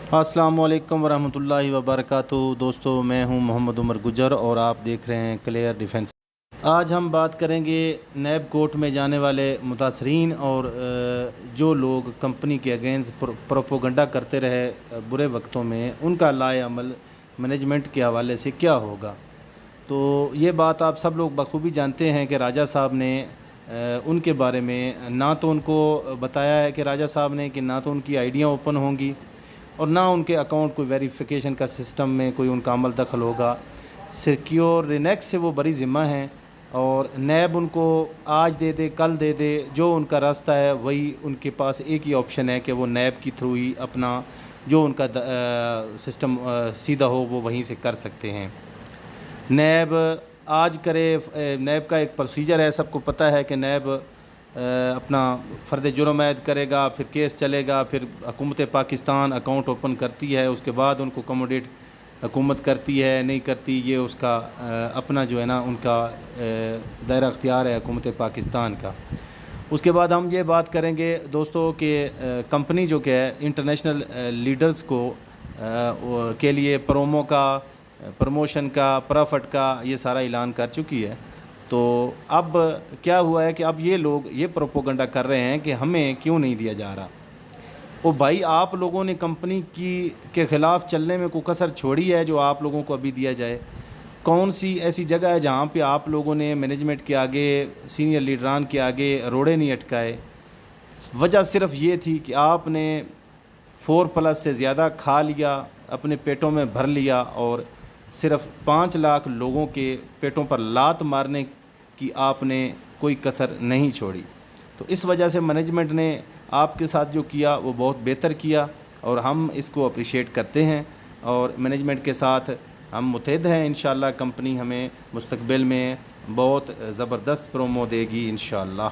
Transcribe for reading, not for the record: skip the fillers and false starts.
अस्सलाम वालेकुम वरहमतुल्लाहि वबरकातुहू। दोस्तों, मैं हूं मोहम्मद उमर गुजर और आप देख रहे हैं क्लियर डिफेंस। आज हम बात करेंगे नैब कोर्ट में जाने वाले मुतासरीन और जो लोग कंपनी के अगेंस्ट प्रोपोगंडा करते रहे बुरे वक्तों में, उनका लाए अमल मैनेजमेंट के हवाले से क्या होगा। तो ये बात आप सब लोग बखूबी जानते हैं कि राजा साहब ने उनके बारे में ना तो उनको बताया है कि राजा साहब ने कि ना तो उनकी आईडियाँ ओपन होंगी और ना उनके अकाउंट कोई वेरिफिकेशन का सिस्टम में कोई उनका अमल दखल होगा। सिक्योर रिनेक्स से वो बड़ी ज़िम्मा हैं और नैब उनको आज दे दे कल दे दे, जो उनका रास्ता है वही उनके पास एक ही ऑप्शन है कि वो नैब के थ्रू ही अपना जो उनका सिस्टम सीधा हो वो वहीं से कर सकते हैं। नैब आज करे, नैब का एक प्रोसीजर है, सबको पता है कि नैब अपना फ़र्द जुर्म ऐद करेगा, फिर केस चलेगा, फिर हुकूमत पाकिस्तान अकाउंट ओपन करती है, उसके बाद उनको अकोमोडेट हुकूमत करती है नहीं करती, ये उसका अपना जो है ना उनका दायरा अख्तियार है हुकूमत पाकिस्तान का। उसके बाद हम ये बात करेंगे दोस्तों कि कंपनी जो कि है इंटरनेशनल लीडर्स को के लिए प्रोमो का, प्रमोशन का, प्रॉफिट का ये सारा ऐलान कर चुकी है। तो अब क्या हुआ है कि अब ये लोग ये प्रोपोगंडा कर रहे हैं कि हमें क्यों नहीं दिया जा रहा। ओ भाई, आप लोगों ने कंपनी की के ख़िलाफ़ चलने में कोई कसर छोड़ी है जो आप लोगों को अभी दिया जाए? कौन सी ऐसी जगह है जहाँ पे आप लोगों ने मैनेजमेंट के आगे, सीनियर लीडरान के आगे रोड़े नहीं अटकाए? वजह सिर्फ़ ये थी कि आपने 4+ से ज़्यादा खा लिया, अपने पेटों में भर लिया और सिर्फ़ 5 लाख लोगों के पेटों पर लात मारने की आपने कोई कसर नहीं छोड़ी। तो इस वजह से मैनेजमेंट ने आपके साथ जो किया वो बहुत बेहतर किया और हम इसको अप्रिशिएट करते हैं और मैनेजमेंट के साथ हम मुतहद हैं। इंशाअल्लाह कंपनी हमें मुस्तकबिल में बहुत ज़बरदस्त प्रोमो देगी इंशाअल्लाह।